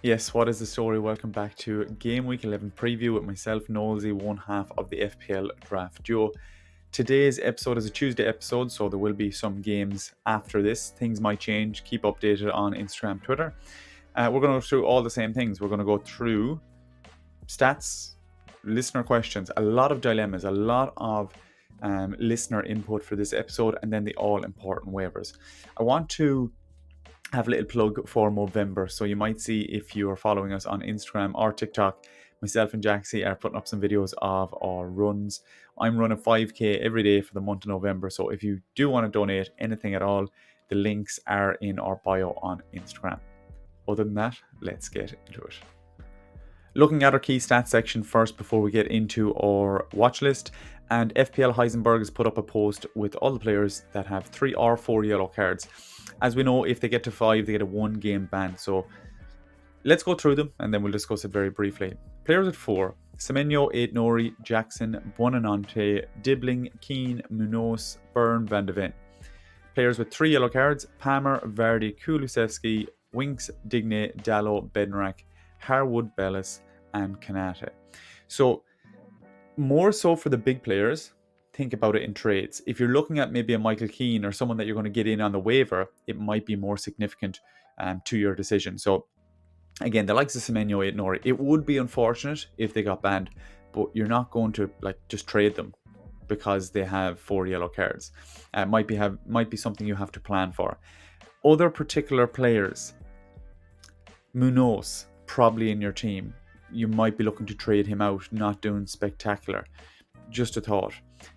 Yes, what is the story? Welcome back to Game Week 11 preview with myself, Nolezy, one half of the FPL Draft Duo. Today's episode is a Tuesday episode, so there will be some games after this. Things might change. Keep updated on Instagram, Twitter. We're going to go through all the same things. We're going to go through stats, listener questions, a lot of dilemmas, a lot of listener input for this episode, and then the all-important waivers. I want to have a little plug for Movember. So you might see, if you are following us on Instagram or TikTok, myself and Jacksies are putting up some videos of our runs. I'm running 5k every day for the month of November. So if you do want to donate anything at all, the links are in our bio on Instagram. Other than that, let's get into it. Looking at our key stats section first before we get into our watch list, and FPL Heisenberg has put up a post with all the players that have 3 or 4 yellow cards. As we know, if they get to 5, they get a 1-game ban. So let's go through them and then we'll discuss it very briefly. Players at 4: Semenyo, Aitnori, Jackson, Buonanotte, Dibbling, Keane, Munoz, Byrne, Van de Ven. Players with 3 yellow cards: Palmer, Vardy, Kulusevski, Winks, Digne, Dallo, Bednarak, Harwood, Bellis, and Kanate. So more so for the big players, think about it in trades. If you're looking at maybe a Michael Keane or someone that you're going to get in on the waiver, it might be more significant to your decision. So again, the likes of Semenyo, Aitnori, it would be unfortunate if they got banned, but you're not going to just trade them because they have 4 yellow cards. Might be something you have to plan for. Other particular players: Munoz, probably in your team. You might be looking to trade him out, not doing spectacular. Just a thought.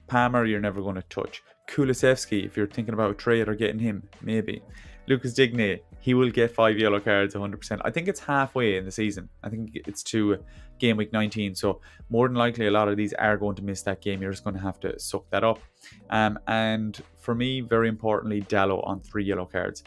Palmer, you're never going to touch. Kulusevski, if you're thinking about a trade or getting him, maybe. Lucas Digne, he will get 5 yellow cards 100%. I think it's halfway in the season. I think it's to game week 19. So more than likely, a lot of these are going to miss that game. You're just going to have to suck that up. And for me, very importantly, Dallo on 3 yellow cards.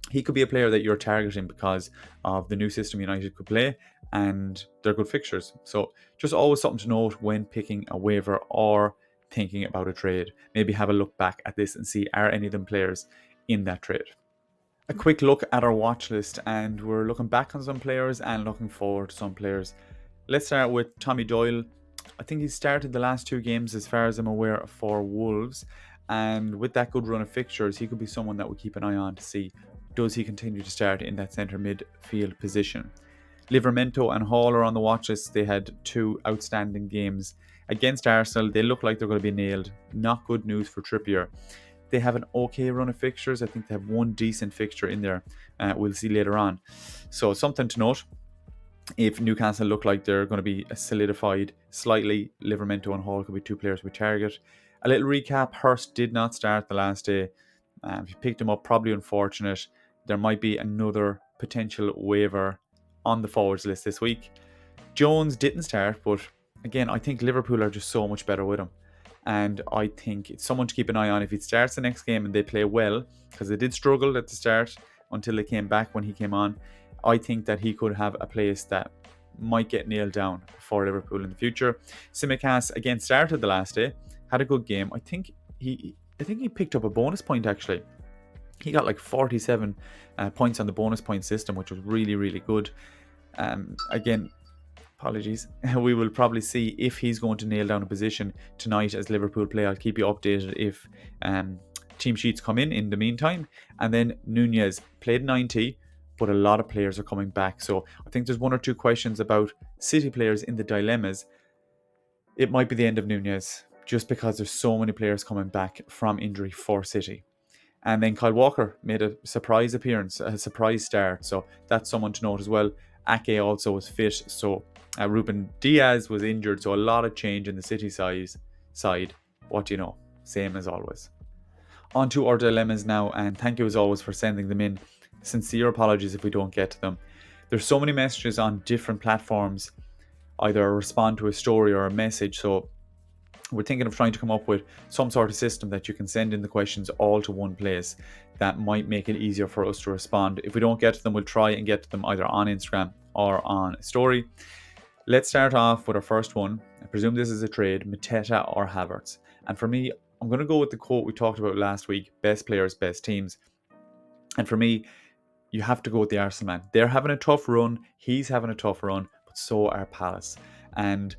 He could be a player that you're targeting because of the new system United could play, and they're good fixtures. So just always something to note when picking a waiver or thinking about a trade. Maybe have a look back at this and see, are any of them players in that trade? A quick look at our watch list, and we're looking back on some players and looking forward to some players. Let's start with Tommy Doyle. I think he started the last 2 games, as far as I'm aware, for Wolves. And with that good run of fixtures, he could be someone that we keep an eye on to see, does he continue to start in that centre midfield position. Livermento and Hall are on the watch list. They had 2 outstanding games against Arsenal. They look like they're going to be nailed. Not good news for Trippier. They have an okay run of fixtures. I think they have 1 decent fixture in there. We'll see later on. So something to note. If Newcastle look like they're going to be solidified slightly, Livermento and Hall could be 2 players we target. A little recap: Hurst did not start the last day. If you picked him up, probably unfortunate. There might be another potential waiver on the forwards list this week. Jones didn't start, but again, I think Liverpool are just so much better with him. And I think it's someone to keep an eye on if he starts the next game and they play well, because they did struggle at the start until they came back when he came on. I think that he could have a place that might get nailed down for Liverpool in the future. Tsimikas again started the last day, had a good game. I think he picked up a bonus point actually. He got like 47 points on the bonus point system, which was really, really good. Again, apologies. We will probably see if he's going to nail down a position tonight as Liverpool play. I'll keep you updated if team sheets come in the meantime. And then Nunez played 90, but a lot of players are coming back. So I think there's 1 or 2 questions about City players in the dilemmas. It might be the end of Nunez, just because there's so many players coming back from injury for City. And then Kyle Walker made a surprise appearance, a surprise start. So that's someone to note as well. Ake also was fit. So Ruben Diaz was injured. So a lot of change in the City side. What do you know? Same as always. On to our dilemmas now. And thank you as always for sending them in. Sincere apologies if we don't get to them. There's so many messages on different platforms, either a respond to a story or a message. So we're thinking of trying to come up with some sort of system that you can send in the questions all to one place that might make it easier for us to respond. If we don't get to them, we'll try and get to them either on Instagram or on a story. Let's start off with our first one. I presume this is a trade: Mateta or Havertz. And for me, I'm going to go with the quote we talked about last week: best players, best teams. And for me, you have to go with the Arsenal man. They're having a tough run. He's having a tough run, but so are Palace. And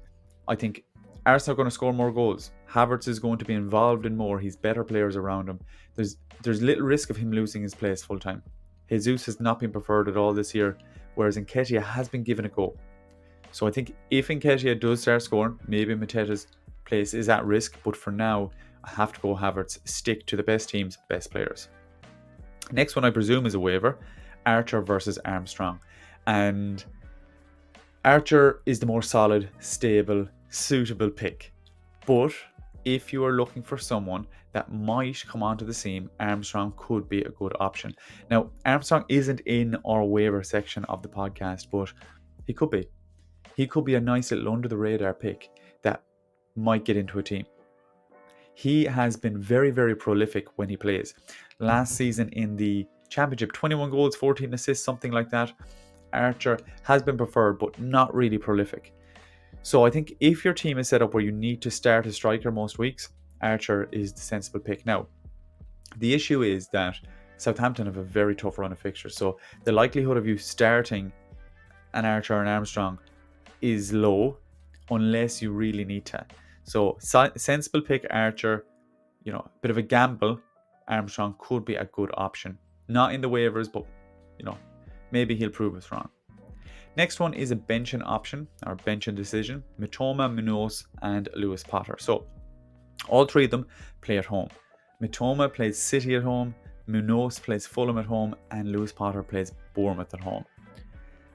I think Arsenal are going to score more goals. Havertz is going to be involved in more. He's better players around him. There's little risk of him losing his place full time. Jesus has not been preferred at all this year, whereas Nketiah has been given a go. So I think if Nketiah does start scoring, maybe Mateta's place is at risk. But for now, I have to go Havertz. Stick to the best teams, best players. Next one, I presume, is a waiver. Archer versus Armstrong. And Archer is the more solid, stable, suitable pick. But if you are looking for someone that might come onto the scene, Armstrong could be a good option. Now, Armstrong isn't in our waiver section of the podcast, but he could be. He could be a nice little under-the-radar pick that might get into a team. He has been very, very prolific when he plays. Last season in the Championship, 21 goals, 14 assists, something like that. Archer has been preferred, but not really prolific. So I think if your team is set up where you need to start a striker most weeks, Archer is the sensible pick. Now, the issue is that Southampton have a very tough run of fixtures. So the likelihood of you starting an Archer and Armstrong is low unless you really need to. So sensible pick Archer, a bit of a gamble. Armstrong could be a good option. Not in the waivers, but maybe he'll prove us wrong. Next one is a benching option or benching decision. Mitoma, Munoz, and Lewis Potter. So all three of them play at home. Mitoma plays City at home, Munoz plays Fulham at home, and Lewis Potter plays Bournemouth at home.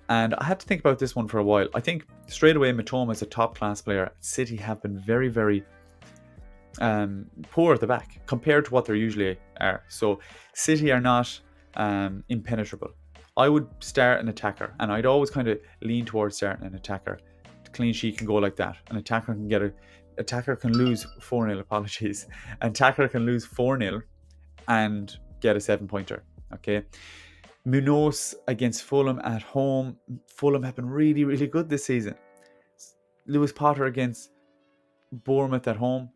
And I had to think about this one for a while. I think straight away Mitoma is a top class player. City have been very, very poor at the back compared to what they usually are. So City are not impenetrable. I would start an attacker, and I'd always kind of lean towards starting an attacker. Clean sheet can go like that. An attacker can lose 4-0, apologies. An attacker can lose 4-0 and get a 7-pointer. Okay. Munoz against Fulham at home. Fulham have been really, really good this season. Lewis Potter against Bournemouth at home.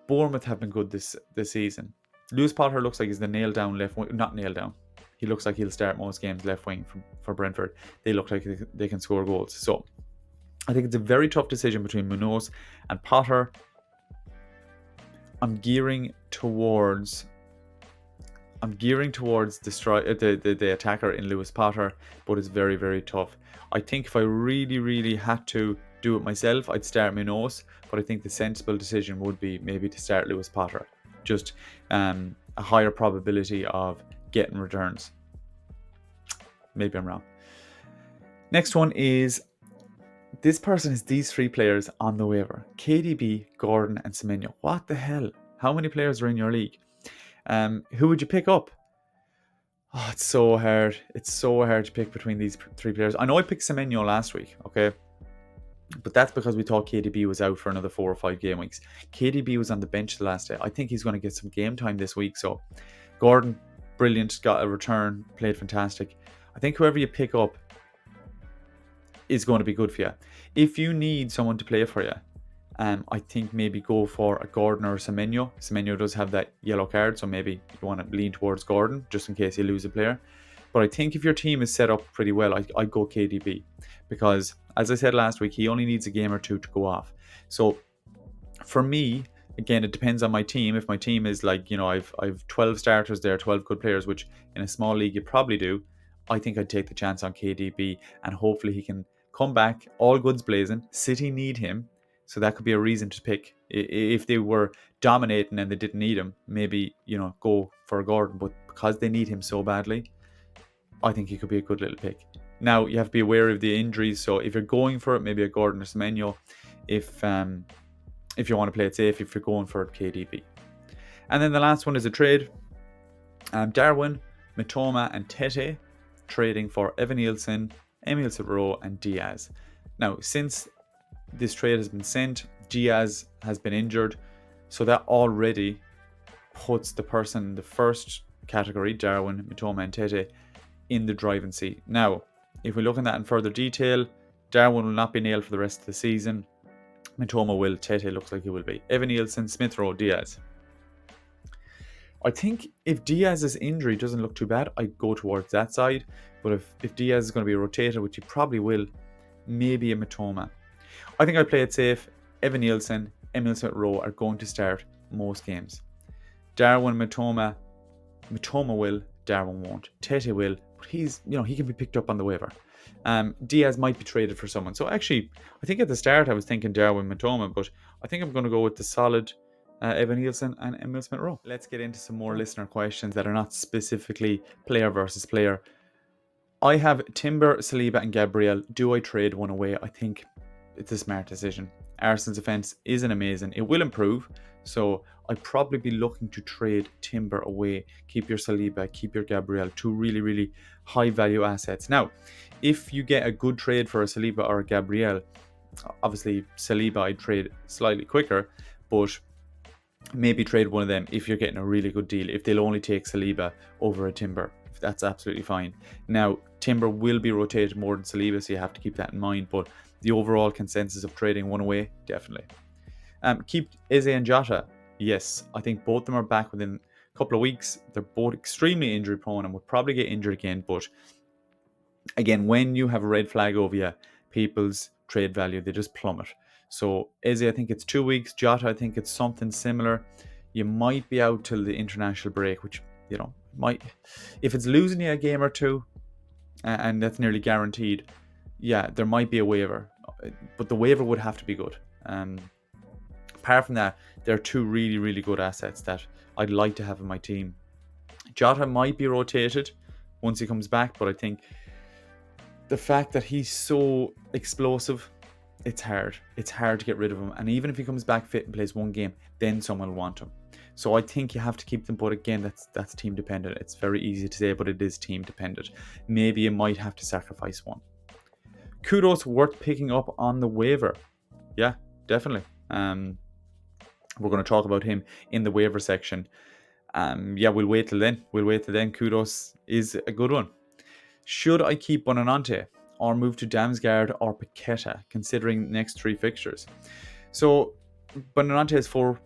Bournemouth have been good this season. Lewis Potter looks like he's the nailed down left wing. Not nailed down. He looks like he'll start most games left wing for Brentford. They look like they can score goals. So I think it's a very tough decision between Munoz and Potter. I'm gearing towards the attacker in Lewis Potter, but it's very, very tough. I think if I really, really had to do it myself, I'd start Munoz, but I think the sensible decision would be maybe to start Lewis Potter. Just a higher probability of getting returns. Maybe I'm wrong. Next one is, this person has these three players on the waiver: KDB, Gordon, and Semenyo. What the hell? How many players are in your league? Who would you pick up? Oh, it's so hard. It's so hard to pick between these three players. I know I picked Semenyo last week, okay? But that's because we thought KDB was out for another 4 or 5 game weeks. KDB was on the bench the last day. I think he's going to get some game time this week. So Gordon, brilliant, got a return, played fantastic. I think whoever you pick up is going to be good for you. If you need someone to play for you, I think maybe go for a Gordon or a Semenyo. Semenyo does have that yellow card, so maybe you want to lean towards Gordon just in case you lose a player. But I think if your team is set up pretty well, I'd go KDB, because as I said last week, he only needs a game or two to go off. So for me, again, it depends on my team. If my team is like, I've 12 starters there, 12 good players, which in a small league you probably do, I think I'd take the chance on KDB, and hopefully he can come back all goods blazing. City need him, so that could be a reason to pick. If they were dominating and they didn't need him, maybe, go for Gordon. But because they need him so badly, I think he could be a good little pick. Now, you have to be aware of the injuries, so if you're going for it, maybe a Gordon or Semenyo. If you want to play it safe, if you're going for KDB. And then the last one is a trade. Darwin, Mitoma, and Tete trading for Evan Nielsen, Emil Severo, and Diaz. Now, since this trade has been sent, Diaz has been injured, so that already puts the person in the first category, Darwin, Mitoma, and Tete, in the driving seat. Now, if we look at that in further detail, Darwin will not be nailed for the rest of the season. Mitoma will. Tete looks like he will be. Evan Nielsen, Smith Rowe, Diaz. I think if Diaz's injury doesn't look too bad, I'd go towards that side. But if Diaz is going to be rotated, which he probably will, maybe a Matoma. I think I'd play it safe. Evan Nielsen, Emil Smith-Rowe are going to start most games. Darwin, Matoma will, Darwin won't. Tete will, but he's, he can be picked up on the waiver. Diaz might be traded for someone. So actually, I think at the start I was thinking Darwin, Matoma, but I think I'm going to go with the solid Evan Nielsen and Emil Smith-Rowe. Let's get into some more listener questions that are not specifically player versus player. I have Timber, Saliba and Gabriel. Do I trade one away? I think it's a smart decision. Arsenal's defence isn't amazing. It will improve. So I'd probably be looking to trade Timber away. Keep your Saliba, keep your Gabriel. Two really, really high value assets. Now, if you get a good trade for a Saliba or a Gabriel, obviously Saliba I'd trade slightly quicker, but maybe trade one of them if you're getting a really good deal. If they'll only take Saliba over a Timber, that's absolutely fine. Now, Timber will be rotated more than Saliba, so you have to keep that in mind. But the overall consensus of trading one away, definitely. Keep Eze and Jota. Yes, I think both of them are back within a couple of weeks. They're both extremely injury prone and will probably get injured again. But again, when you have a red flag over you, people's trade value, they just plummet. So Eze, I think it's 2 weeks. Jota, I think it's something similar. You might be out till the international break, which, might, if it's losing you a game or two, and that's nearly guaranteed, yeah, there might be a waiver. But the waiver would have to be good. Apart from that, there are two really, really good assets that I'd like to have in my team. Jota might be rotated once he comes back, but I think the fact that he's so explosive, it's hard. It's hard to get rid of him. And even if he comes back fit and plays one game, then someone will want him. So I think you have to keep them. But again, that's team dependent. It's very easy to say, but it is team dependent. Maybe you might have to sacrifice one. Kudos worth picking up on the waiver. Yeah, definitely. We're going to talk about him in the waiver section. Yeah, we'll wait till then. Kudos is a good one. Should I keep Bonanante or move to Damsgaard or Paqueta, considering next 3 fixtures? So Bonanante has 4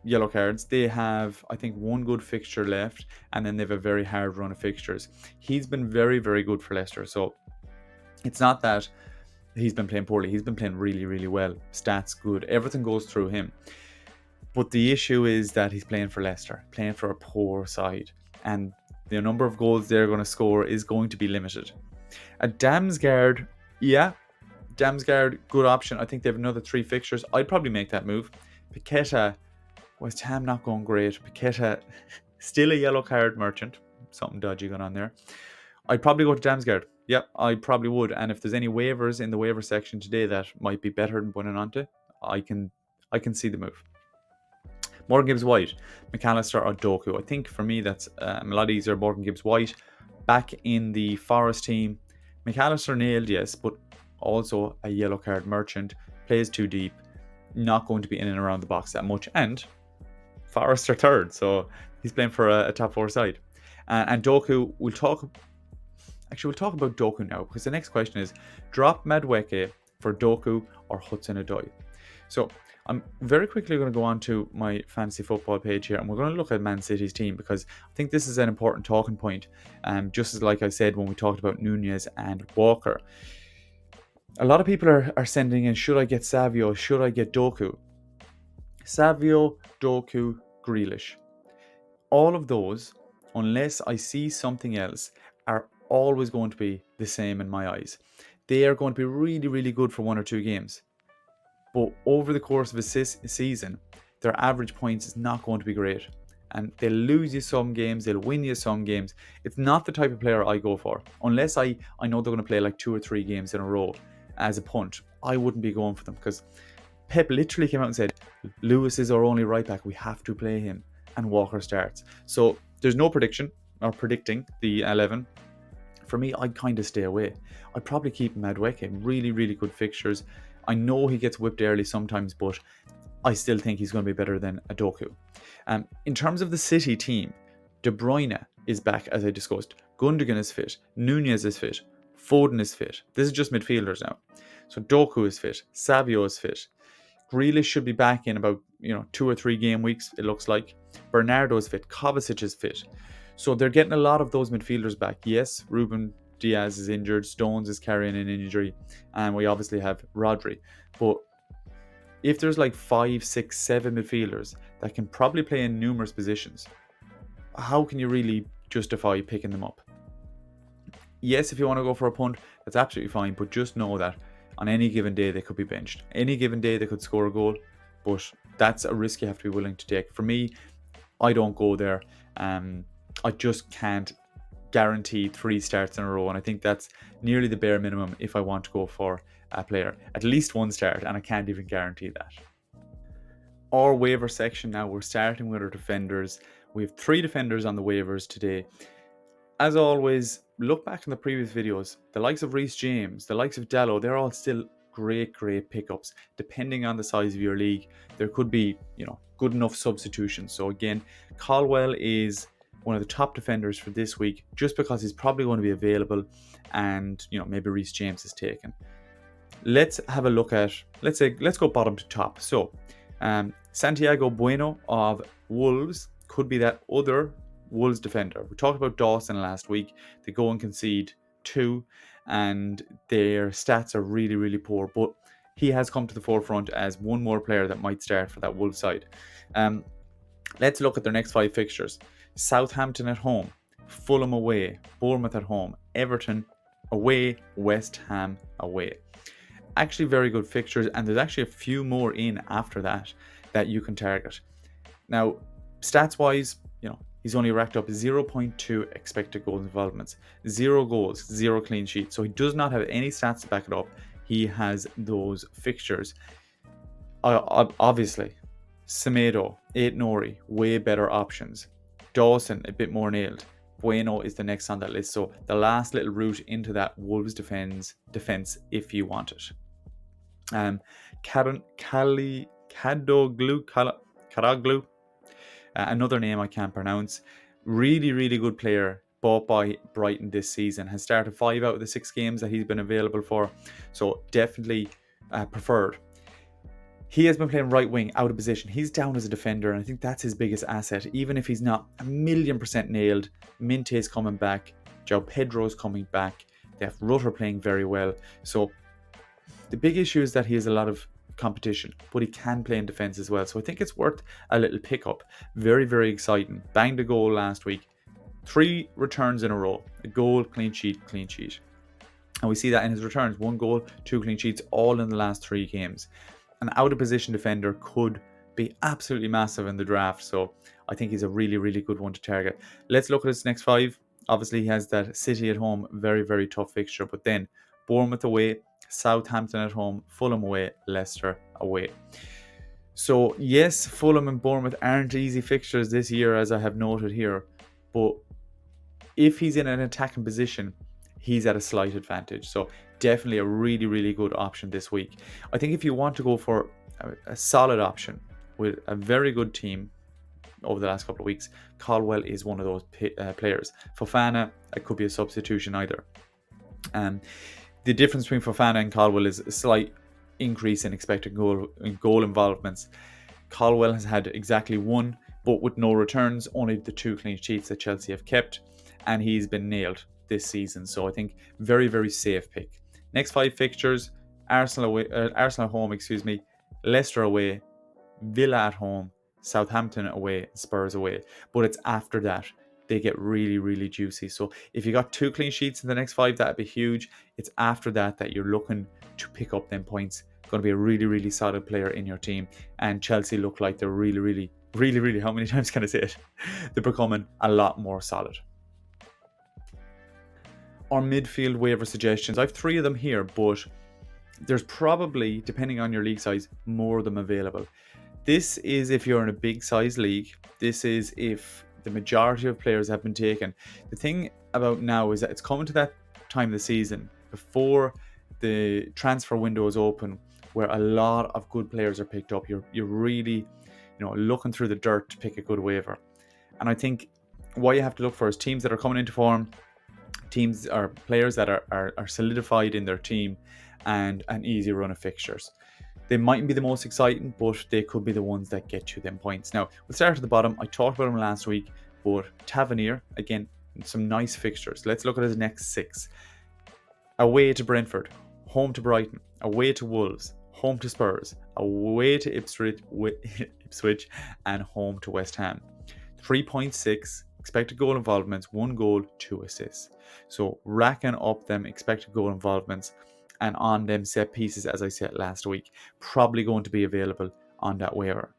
yellow cards. They have, I think, 1 good fixture left, and then they have a very hard run of fixtures. He's been very, very good for Leicester. So it's not that he's been playing poorly. He's been playing really, really well. Stats good. Everything goes through him. But the issue is that he's playing for Leicester, playing for a poor side. And the number of goals they're going to score is going to be limited. A Damsgaard, good option. I think they have another 3 fixtures. I'd probably make that move. Paqueta, West Ham not going great. Paqueta, still a yellow card merchant. Something dodgy going on there. I'd probably go to Damsgaard. Yep, I probably would. And if there's any waivers in the waiver section today that might be better than Buonanotte, I can see the move. Morgan Gibbs-White, McAllister or Doku. I think for me that's a lot easier. Morgan Gibbs-White back in the Forest team. McAllister nailed, yes, but also a yellow card merchant. Plays too deep. Not going to be in and around the box that much. And Forest are third, so he's playing for a top 4 side. And Doku, we'll talk about Doku now, because the next question is, drop Madueke for Doku or Hudson-Odoi. So I'm very quickly going to go on to my fantasy football page here, and we're going to look at Man City's team, because I think this is an important talking point. Just as like I said when we talked about Nunez and Walker. A lot of people are sending in, should I get Savio? Should I get Doku? Savio, Doku, Grealish. All of those, unless I see something else, are always going to be the same in my eyes. They are going to be really, really good for 1 or 2 games. But over the course of a season, their average points is not going to be great. And they'll lose you some games, they'll win you some games. It's not the type of player I go for. Unless I know they're going to play like 2 or 3 games in a row as a punt, I wouldn't be going for them. Because Pep literally came out and said, Lewis is our only right back, we have to play him. And Walker starts. So there's no prediction or predicting the 11. For me, I'd kind of stay away. I'd probably keep Madueke. Really, really good fixtures. I know he gets whipped early sometimes, but I still think he's going to be better than Doku. In terms of the City team, De Bruyne is back, as I discussed. Gundogan is fit. Nunez is fit. Foden is fit. This is just midfielders now. So Doku is fit. Savio is fit. Grealish should be back in about 2 or 3 game weeks, it looks like. Bernardo's fit, Kovacic is fit. So they're getting a lot of those midfielders back. Yes, Ruben Diaz is injured, Stones is carrying an injury, and we obviously have Rodri. But if there's like 5, 6, 7 midfielders that can probably play in numerous positions, how can you really justify picking them up? Yes, if you want to go for a punt, that's absolutely fine, but just know that on any given day they could be benched. Any given day they could score a goal, but that's a risk you have to be willing to take. For me, I don't go there. I just can't guarantee 3 starts in a row, and I think that's nearly the bare minimum if I want to go for a player. At least 1 start, and I can't even guarantee that. Our waiver section now, we're starting with our defenders. We have 3 defenders on the waivers today. As always, look back in the previous videos. The likes of Reece James, the likes of Dallo, they're all still great pickups. Depending on the size of your league, there could be, good enough substitutions. So again, Colwill is one of the top defenders for this week, just because he's probably going to be available, and maybe Reece James is taken. Let's have a look at, let's go bottom to top. So Santiago Bueno of Wolves could be that other Wolves defender. We talked about Dawson last week. They go and concede 2, and their stats are really poor, but he has come to the forefront as one more player that might start for that Wolves side. Let's look at their next 5 fixtures. Southampton at home, Fulham away, Bournemouth at home, Everton away, West Ham away. Actually very good fixtures, and there's actually a few more in after that you can target. Now, stats wise, he's only racked up 0.2 expected goals involvements, 0 goals, 0 clean sheets. So he does not have any stats to back it up. He has those fixtures. Obviously, Semedo, Aït-Nouri, way better options. Dawson, a bit more nailed. Bueno is the next on that list. So the last little route into that Wolves defense if you want it. Karaglu, another name I can't pronounce. Really good player, bought by Brighton this season. Has started 5 out of the 6 games that he's been available for. So definitely preferred. He has been playing right wing, out of position. He's down as a defender, and I think that's his biggest asset. Even if he's not 1,000,000% nailed, Minte's coming back, João Pedro's coming back. They have Rutter playing very well. So the big issue is that he has a lot of competition, but he can play in defence as well. So I think it's worth a little pickup. Very exciting. Banged a goal last week. 3 returns in a row. A goal, clean sheet. And we see that in his returns. 1 goal, 2 clean sheets, all in the last 3 games. An out-of-position defender could be absolutely massive in the draft. So I think he's a really good one to target. Let's look at his next 5. Obviously, he has that City at home, very tough fixture. But then Bournemouth away, Southampton at home, Fulham away, Leicester away. So yes, Fulham and Bournemouth aren't easy fixtures this year, as I have noted here. But if he's in an attacking position, he's at a slight advantage. So definitely a really good option this week. I think if you want to go for a solid option with a very good team over the last couple of weeks, Colwill is one of those players. Fofana, it could be a substitution either. The difference between Fofana and Colwill is a slight increase in expected goal involvements. Colwill has had exactly 1, but with no returns, only the 2 clean sheets that Chelsea have kept, and he's been nailed this season. So I think very safe pick. Next 5 fixtures: Arsenal at home, Leicester away, Villa at home, Southampton away, Spurs away. But it's after that they get really juicy. So if you got 2 clean sheets in the next 5, that'd be huge. It's after that you're looking to pick up them points. Going to be a really solid player in your team. And Chelsea look like they're really, how many times can I say it? They're becoming a lot more solid. Our midfield waiver suggestions, I have 3 of them here, but there's probably, depending on your league size, more of them available. This is if you're in a big size league. This is if the majority of players have been taken. The thing about now is that it's coming to that time of the season before the transfer window is open, where a lot of good players are picked up. You're really looking through the dirt to pick a good waiver. And I think what you have to look for is teams that are coming into form, teams or players that are solidified in their team, and an easy run of fixtures. They mightn't be the most exciting, but they could be the ones that get you them points. Now, we'll start at the bottom. I talked about him last week, but Tavernier, again, some nice fixtures. Let's look at his next 6. Away to Brentford, home to Brighton, away to Wolves, home to Spurs, away to Ipswich, and home to West Ham. 3.6 expected goal involvements, 1 goal, 2 assists. So racking up them expected goal involvements and on them set pieces, as I said last week, probably going to be available on that waiver.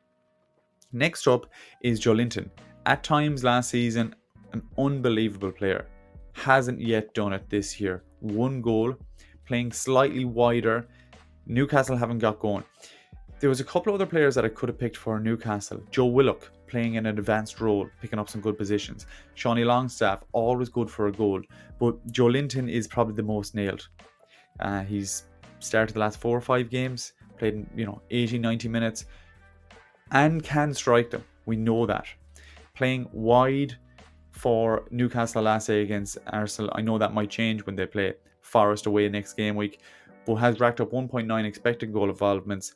Next up is Joelinton. At times last season, an unbelievable player. Hasn't yet done it this year. 1 goal, playing slightly wider. Newcastle haven't got going. There was a couple of other players that I could have picked for Newcastle. Joe Willock, playing in an advanced role, picking up some good positions. Shawnee Longstaff, always good for a goal. But Joelinton is probably the most nailed. He's started the last 4 or 5 games, played 80, 90 minutes, and can strike them. We know that. Playing wide for Newcastle last day against Arsenal. I know that might change when they play Forest away next game week, but has racked up 1.9 expected goal involvements.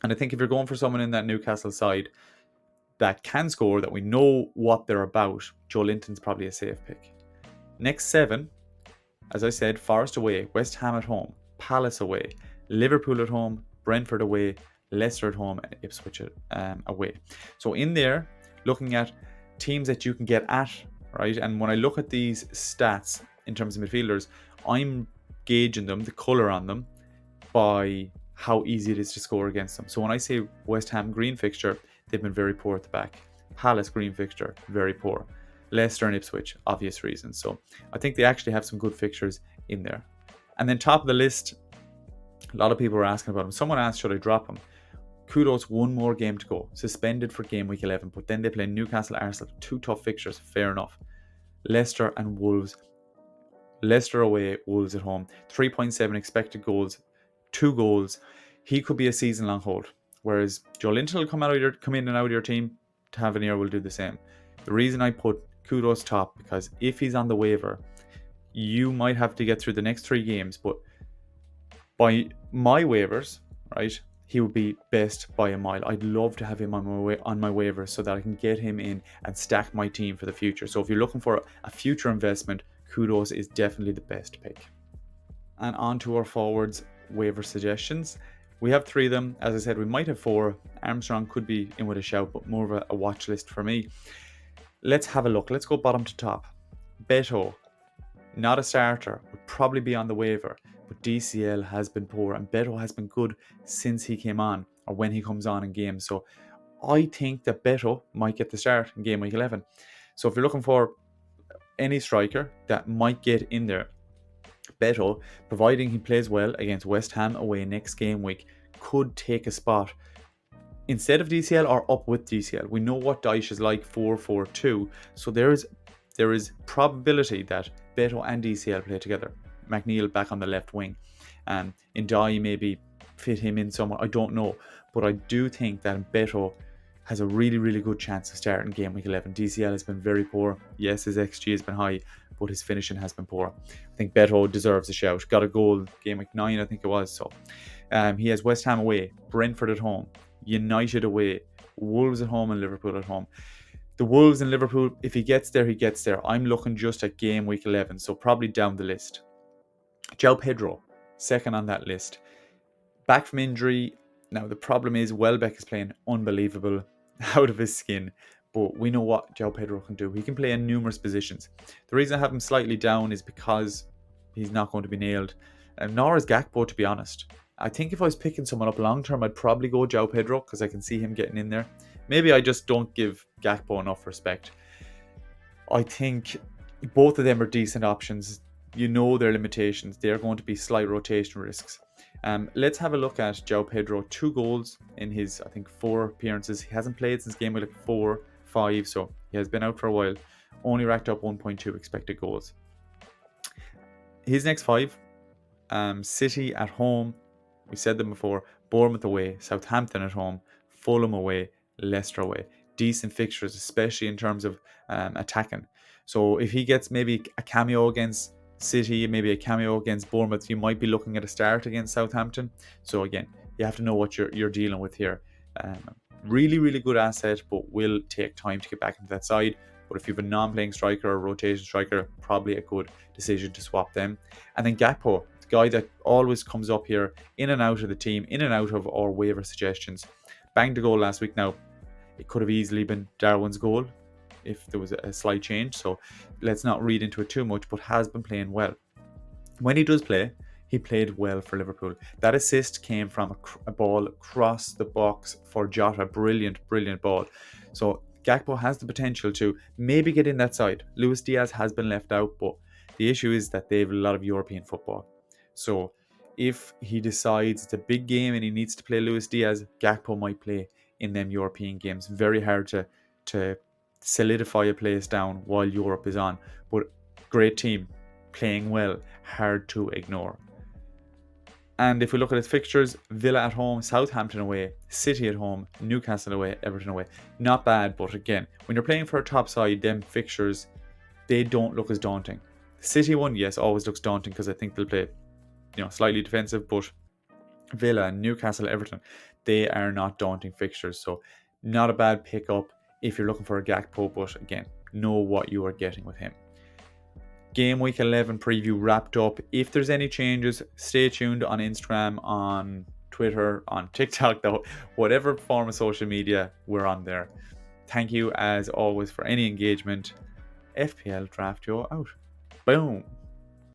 And I think if you're going for someone in that Newcastle side that can score, that we know what they're about, Joelinton's probably a safe pick. Next 7, as I said, Forest away, West Ham at home, Palace away, Liverpool at home, Brentford away, Leicester at home, and Ipswich away. So in there, looking at teams that you can get at, right? And when I look at these stats in terms of midfielders, I'm gauging them, the colour on them, by how easy it is to score against them. So when I say West Ham green fixture, they've been very poor at the back. Palace green fixture, very poor. Leicester and Ipswich, obvious reasons. So I think they actually have some good fixtures in there. And then top of the list, a lot of people were asking about him. Someone asked, should I drop him? Kudos, 1 more game to go. Suspended for game week 11, but then they play Newcastle, Arsenal. 2 tough fixtures, fair enough. Leicester and Wolves. Leicester away, Wolves at home. 3.7 expected goals, 2 goals. He could be a season-long hold. Whereas Joelinton will come in and out of your team. Tavernier will do the same. The reason I put Kudos top, because if he's on the waiver, you might have to get through the next 3 games, but by my waivers, right, he would be best by a mile. I'd love to have him on my waivers so that I can get him in and stack my team for the future. So if you're looking for a future investment, Kudos is definitely the best pick. And on to our forwards waiver suggestions. We have 3 of them. As I said, we might have 4. Armstrong could be in with a shout, but more of a watch list for me. Let's have a look. Let's go bottom to top. Beto, not a starter, would probably be on the waiver, but DCL has been poor and Beto has been good since he came on, or when he comes on in games. So I think that Beto might get the start in game week 11. So if you're looking for any striker that might get in there, Beto, providing he plays well against West Ham away next game week, could take a spot instead of DCL or up with DCL. We know what Dyche is like, 4-4-2. So there is probability that Beto and DCL play together. McNeil back on the left wing. Ndai maybe fit him in somewhere. I don't know. But I do think that Beto has a really, really good chance of starting game week 11. DCL has been very poor. Yes, his XG has been high, but his finishing has been poor. I think Beto deserves a shout. Got a goal game week 9, I think it was. So he has West Ham away, Brentford at home, United away, Wolves at home and Liverpool at home. The Wolves and Liverpool, if he gets there, he gets there. I'm looking just at game week 11, so probably down the list. João Pedro, second on that list. Back from injury. Now, the problem is Welbeck is playing unbelievable, out of his skin. But we know what João Pedro can do. He can play in numerous positions. The reason I have him slightly down is because he's not going to be nailed. Nor is Gakpo, to be honest. I think if I was picking someone up long term, I'd probably go João Pedro because I can see him getting in there. Maybe I just don't give Gakpo enough respect. I think both of them are decent options. You know their limitations. They're going to be slight rotation risks. Let's have a look at João Pedro. 2 goals in his, I think, 4 appearances. He hasn't played since game week 4-5, so he has been out for a while. Only racked up 1.2 expected goals. His next 5, City at home. We said them before. Bournemouth away, Southampton at home, Fulham away, Leicester away. Decent fixtures, especially in terms of attacking. So if he gets maybe a cameo against City, maybe a cameo against Bournemouth, you might be looking at a start against Southampton. So again, you have to know what you're dealing with here. Really, really good asset, but will take time to get back into that side. But if you have a non-playing striker or rotation striker, probably a good decision to swap them. And then Gakpo, the guy that always comes up here, in and out of the team, in and out of our waiver suggestions. Banged a goal last week. Now, it could have easily been Darwin's goal if there was a slight change. So let's not read into it too much, but has been playing well. When he does play, he played well for Liverpool. That assist came from a ball across the box for Jota. Brilliant, brilliant ball. So Gakpo has the potential to maybe get in that side. Luis Diaz has been left out, but the issue is that they have a lot of European football. So if he decides it's a big game and he needs to play Luis Diaz, Gakpo might play in them European games. Very hard to solidify a place down while Europe is on. But great team, playing well, hard to ignore. And if we look at its fixtures, Villa at home, Southampton away, City at home, Newcastle away, Everton away. Not bad, but again, when you're playing for a top side, them fixtures, they don't look as daunting. City one, yes, always looks daunting because I think they'll play, slightly defensive, but Villa, Newcastle, Everton, they are not daunting fixtures. So not a bad pickup if you're looking for a Gakpo, but again, know what you are getting with him. Game Week 11 preview wrapped up. If there's any changes, stay tuned on Instagram, on Twitter, on TikTok, though, whatever form of social media, we're on there. Thank you, as always, for any engagement. FPL Draft, you're out. Boom.